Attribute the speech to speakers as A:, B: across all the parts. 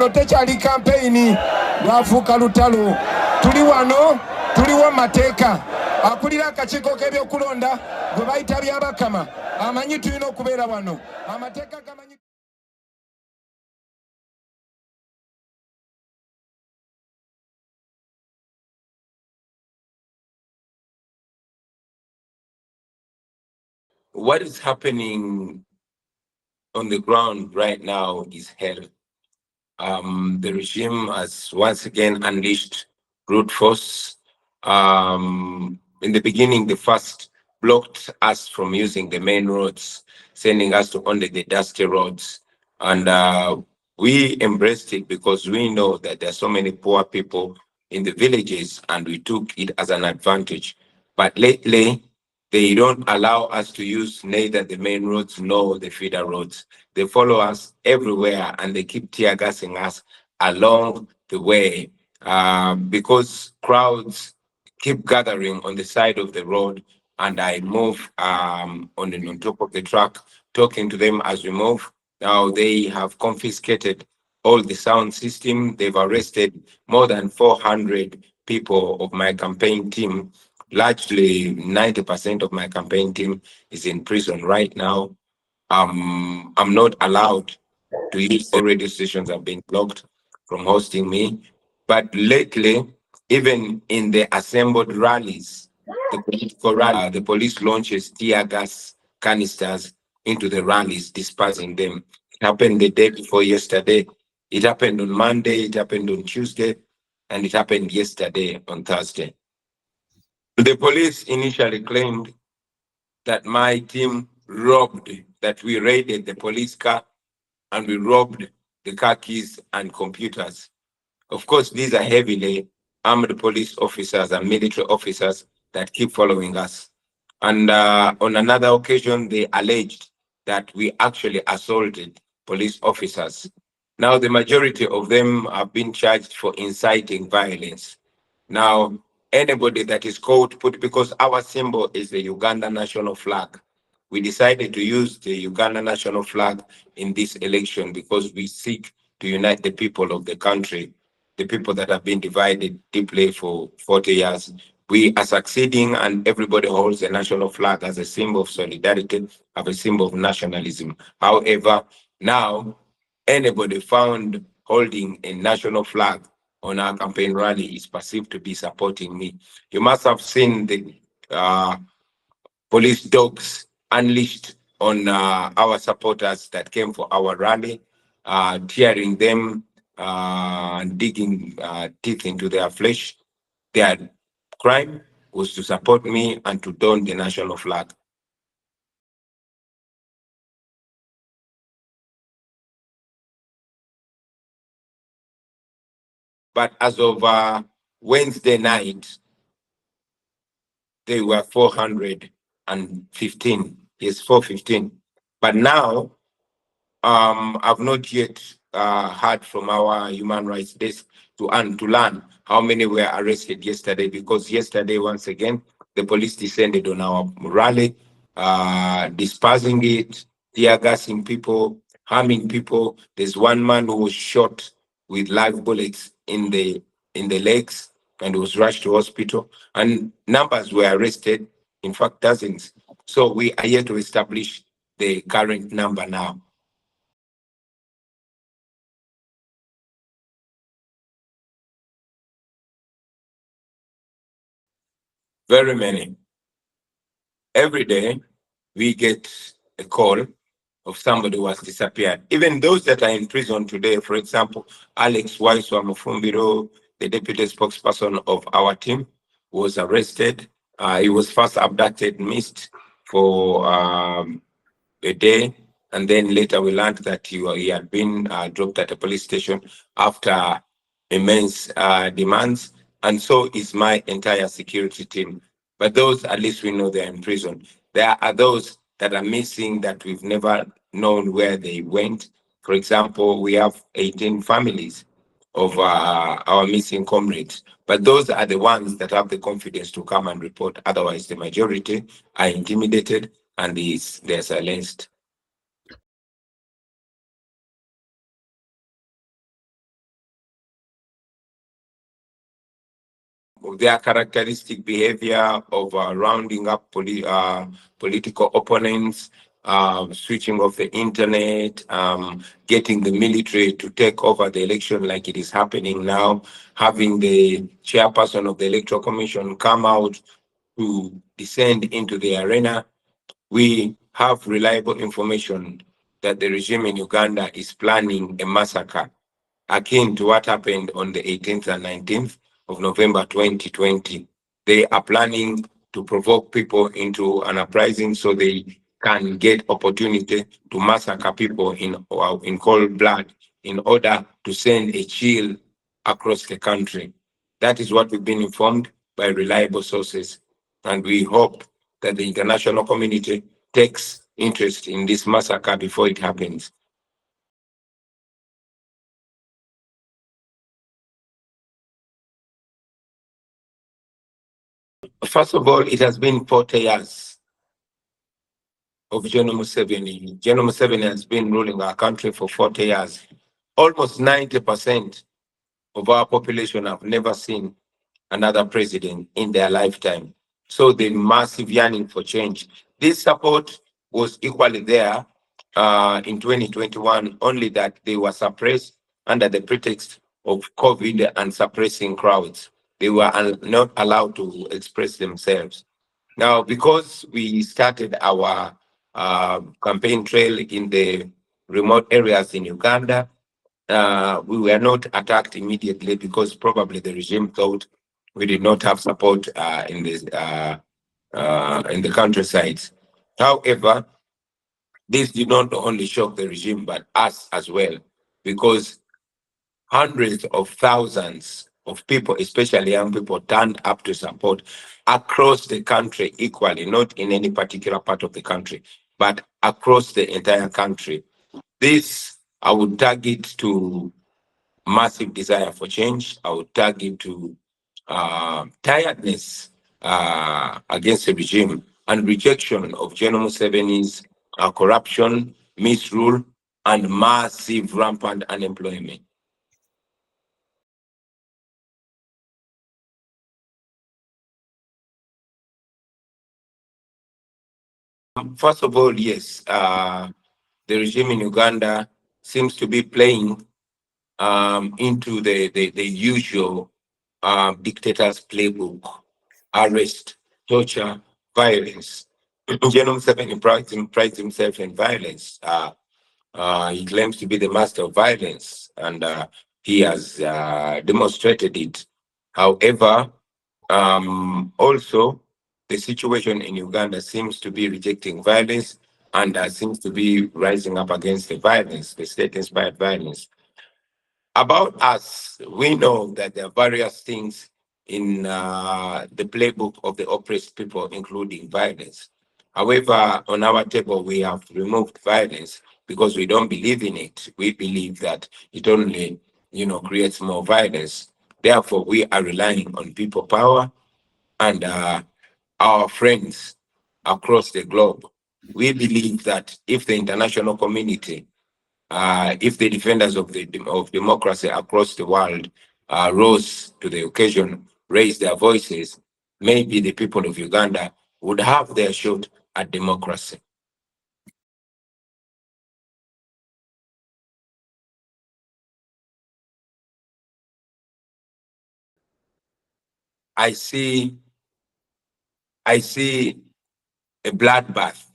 A: kino tekyali campaign lwafuuka lutalo. Tuli wano, tuliwo mateeka. Akulira akakiiko k'ebyokulonda gwe bayita byabakama amanyi tulina okubeera wano. Amateeka gamanyi.
B: What is happening on the ground right now is hell. The regime has once again unleashed brute force. In the beginning, they first blocked us from using the main roads, sending us to only the dusty roads. And we embraced it because we know that there are so many poor people in the villages, and we took it as an advantage. But lately, they don't allow us to use neither the main roads nor the feeder roads. They follow us everywhere, and they keep tear gassing us along the way because crowds keep gathering on the side of the road, and I move on top of the truck, talking to them as we move. Now they have confiscated all the sound system. They've arrested more than 400 people of my campaign team. Largely 90% of my campaign team is in prison right now. I'm not allowed to use the radio stations have been blocked from hosting me. But lately, even in the assembled rallies, the police launches tear gas canisters into the rallies, dispersing them. It happened the day before yesterday. It happened on Monday. It happened on Tuesday. And it happened yesterday on Thursday. The police initially claimed that my team that we raided the police car and we robbed the car keys and computers. Of course, these are heavily armed police officers and military officers that keep following us. And on another occasion, they alleged that we actually assaulted police officers. Now, the majority of them have been charged for inciting violence. Now, anybody that is caught, because our symbol is the Uganda national flag, we decided to use the Uganda national flag in this election because we seek to unite the people of the country, the people that have been divided deeply for 40 years. We are succeeding, and everybody holds the national flag as a symbol of solidarity, as a symbol of nationalism. However, now anybody found holding a national flag on our campaign rally is perceived to be supporting me. You must have seen the police dogs unleashed on our supporters that came for our rally, tearing them, digging teeth into their flesh. Their crime was to support me and to don the national flag. But as of Wednesday night, they were 415. Yes, 415. But now, I've not yet heard from our human rights desk to learn how many were arrested yesterday, because yesterday, once again, the police descended on our rally, dispersing it, tear gassing people, harming people. There's one man who was shot with live bullets in the legs and was rushed to hospital. And numbers were arrested, in fact, dozens. So we are yet to establish the current number now. Very many. Every day, we get a call of somebody who has disappeared. Even those that are in prison today, for example, Alex Waiswa Mufumbiro, the deputy spokesperson of our team, was arrested. He was first abducted, missed for a day, and then later we learned that he had been dropped at a police station after immense demands. And so is my entire security team. But those, at least we know they're in prison. There are those that are missing that we've never known where they went. For example, we have 18 families of our missing comrades. But those are the ones that have the confidence to come and report. Otherwise, the majority are intimidated and they're silenced. their characteristic behavior of rounding up political opponents, switching off the internet, getting the military to take over the election like it is happening now, having the chairperson of the Electoral Commission come out to descend into the arena. We have reliable information that the regime in Uganda is planning a massacre akin to what happened on the 18th and 19th of November 2020. They are planning to provoke people into an uprising so they can get opportunity to massacre people in cold blood in order to send a chill across the country. That is what we've been informed by reliable sources. And we hope that the international community takes interest in this massacre before it happens. First of all, it has been 40 years of General Museveni. General Museveni has been ruling our country for 40 years. Almost 90% of our population have never seen another president in their lifetime. So the massive yearning for change. This support was equally there in 2021, only that they were suppressed under the pretext of COVID and suppressing crowds. They were not allowed to express themselves. Now, because we started our campaign trail in the remote areas in Uganda, we were not attacked immediately because probably the regime thought we did not have support in the countryside. However, this did not only shock the regime but us as well, because hundreds of thousands of people, especially young people, turned up to support across the country equally, not in any particular part of the country, but across the entire country. This I would target to massive desire for change. I would target to tiredness against the regime and rejection of General Museveni's corruption, misrule, and massive rampant unemployment. First of all, yes, the regime in Uganda seems to be playing into the usual dictator's playbook: arrest, torture, violence. General Museveni prides himself in violence. He claims to be the master of violence, and he has demonstrated it. However, also, the situation in Uganda seems to be rejecting violence and seems to be rising up against the violence, the state inspired violence. About us, we know that there are various things in the playbook of the oppressed people, including violence. However, on our table, we have removed violence because we don't believe in it. We believe that it only, creates more violence. Therefore, we are relying on people power and our friends across the globe. We believe that if the international community, if the defenders of democracy across the world rose to the occasion, raised their voices, maybe the people of Uganda would have their shot at democracy. I see, I see a bloodbath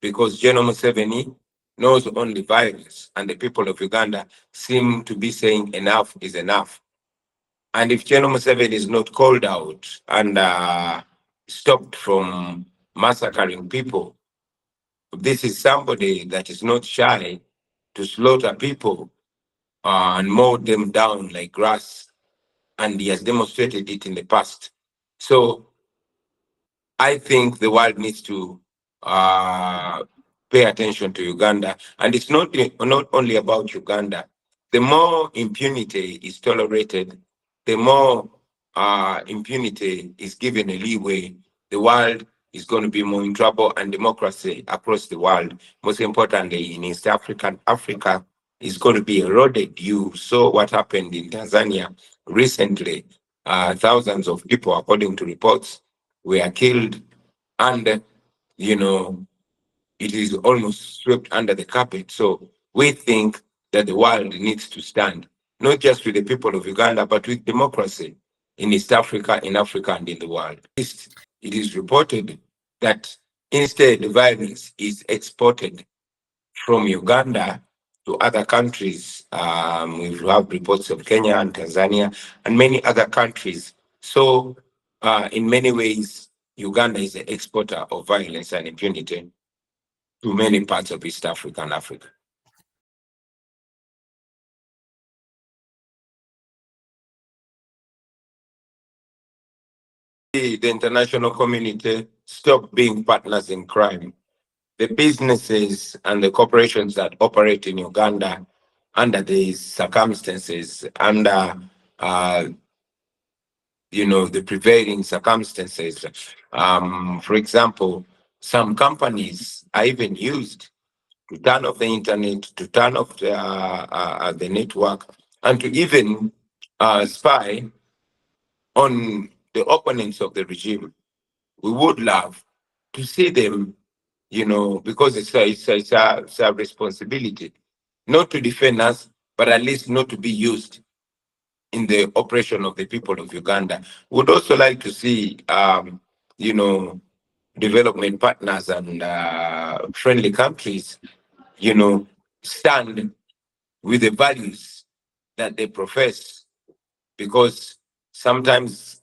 B: because General Museveni knows only violence, and the people of Uganda seem to be saying enough is enough. And if General Museveni is not called out and stopped from massacring people, this is somebody that is not shy to slaughter people and mow them down like grass, and he has demonstrated it in the past. So I think the world needs to uh, pay attention to Uganda. And it's not only about Uganda. The more impunity is tolerated, the more impunity is given a leeway, the world is going to be more in trouble, and democracy across the world, most importantly in East Africa and Africa, is going to be eroded. You saw what happened in Tanzania recently. thousands of people, according to reports, were killed, and it is almost swept under the carpet. So we think that the world needs to stand, not just with the people of Uganda, but with democracy in East Africa, in Africa, and in the world. It is reported that instead violence is exported from Uganda to other countries. We have reports of Kenya and Tanzania and many other countries. So, in many ways, Uganda is the exporter of violence and impunity to many parts of East Africa and Africa. The international community stop being partners in crime. The businesses and the corporations that operate in Uganda under these circumstances, under the prevailing circumstances. For example, some companies are even used to turn off the internet, to turn off the network, and to even spy on the opponents of the regime. We would love to see them, because it's a responsibility not to defend us, but at least not to be used in the operation of the people of Uganda. Would also like to see, development partners and friendly countries, stand with the values that they profess, because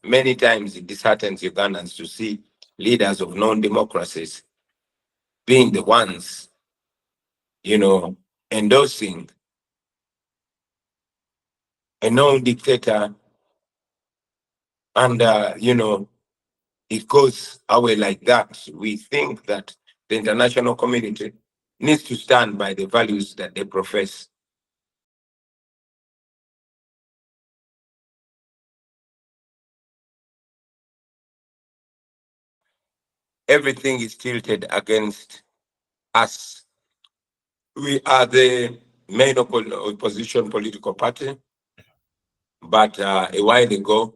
B: many times, it disheartens Ugandans to see leaders of non-democracies being the ones, endorsing a non-dictator, and it goes away like that. We think that the international community needs to stand by the values that they profess. Everything is tilted against us. We are the main opposition political party, but a while ago,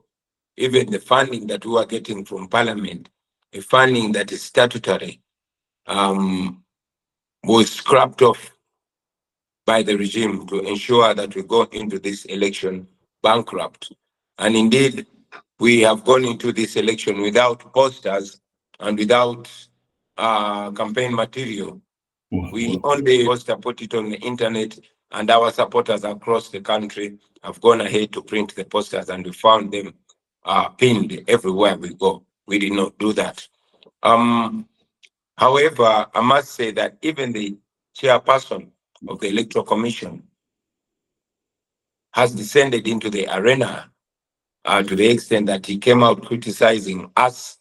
B: even the funding that we are getting from Parliament, a funding that is statutory, was scrapped off by the regime to ensure that we go into this election bankrupt. And indeed, we have gone into this election without posters and without campaign material. We only poster put it on the internet, and our supporters across the country have gone ahead to print the posters, and we found them pinned everywhere we go. We did not do that. However, I must say that even the chairperson of the Electoral Commission has descended into the arena to the extent that he came out criticizing us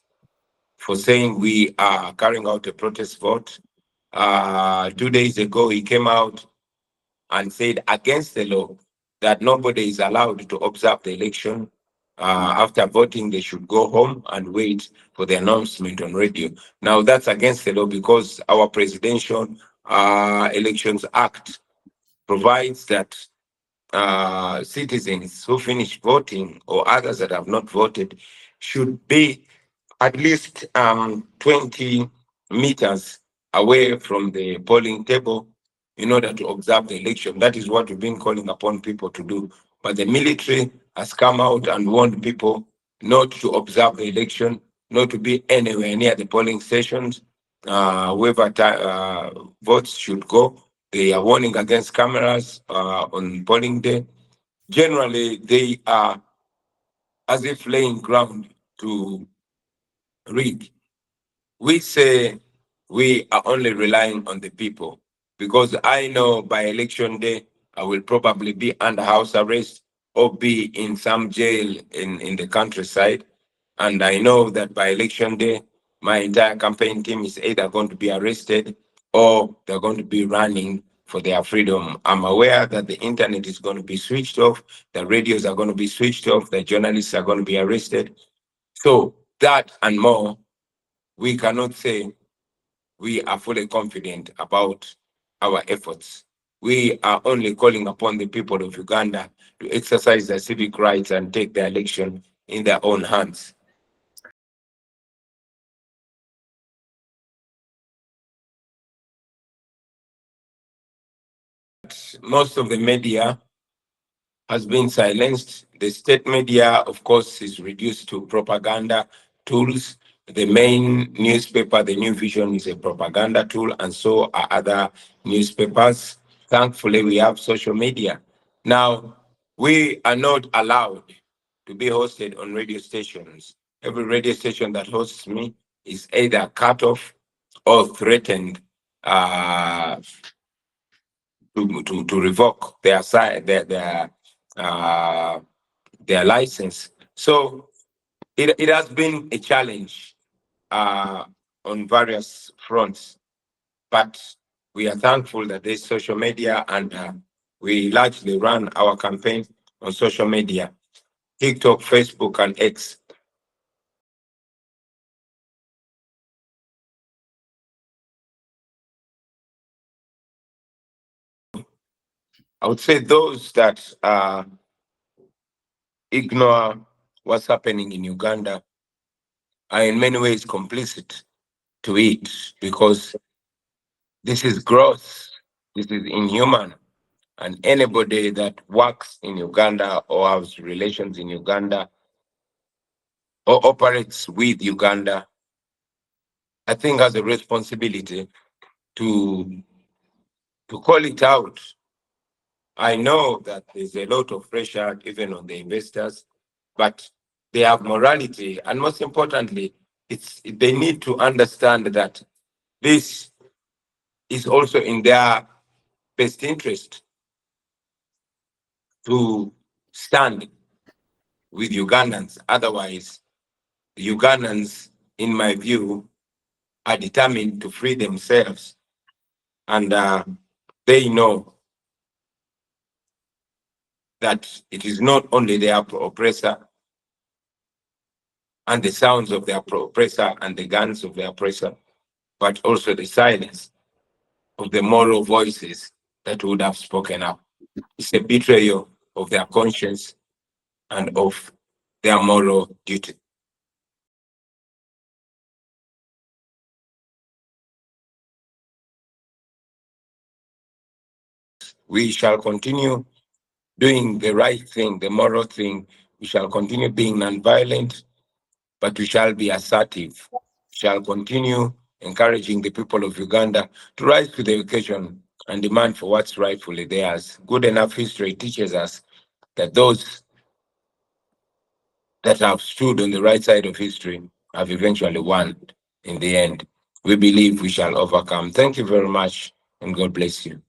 B: for saying we are carrying out a protest vote. 2 days ago, he came out and said against the law that nobody is allowed to observe the election. After voting, they should go home and wait for the announcement on radio. Now, that's against the law because our Presidential Elections Act provides that citizens who finish voting or others that have not voted should be at least 20 meters away from the polling table in order to observe the election. That is what we've been calling upon people to do. But the military has come out and warned people not to observe the election, not to be anywhere near the polling stations. Whoever votes should go. They are warning against cameras on polling day. Generally, they are as if laying ground to rig. We say we are only relying on the people because I know by election day, I will probably be under house arrest or be in some jail in the countryside. And I know that by election day, my entire campaign team is either going to be arrested or they're going to be running for their freedom. I'm aware that the internet is going to be switched off, the radios are going to be switched off, the journalists are going to be arrested. So that and more, we cannot say we are fully confident about our efforts. We are only calling upon the people of Uganda to exercise their civic rights and take their election in their own hands. Most of the media has been silenced. The state media, of course, is reduced to propaganda tools. The main newspaper, the New Vision, is a propaganda tool, and so are other newspapers. Thankfully, we have social media. Now, we are not allowed to be hosted on radio stations. Every radio station that hosts me is either cut off or threatened to revoke their license. So it has been a challenge on various fronts, but we are thankful that there's social media, and we largely run our campaign on social media, TikTok, Facebook, and X. I would say those that ignore what's happening in Uganda are in many ways complicit to it, because this is gross, this is inhuman, and anybody that works in Uganda or has relations in Uganda or operates with Uganda, I think has a responsibility to call it out. I know that there's a lot of pressure even on the investors, but they have morality, and most importantly, they need to understand that this is also in their best interest to stand with Ugandans. Otherwise, the Ugandans, in my view, are determined to free themselves, and they know that it is not only their oppressor and the sounds of their oppressor and the guns of the oppressor, but also the silence of the moral voices that would have spoken up. It's a betrayal of their conscience and of their moral duty. We shall continue doing the right thing, the moral thing. We shall continue being nonviolent, but we shall be assertive. We shall continue encouraging the people of Uganda to rise to the occasion and demand for what's rightfully theirs. Good enough history teaches us that those that have stood on the right side of history have eventually won in the end. We believe we shall overcome. Thank you very much, and God bless you.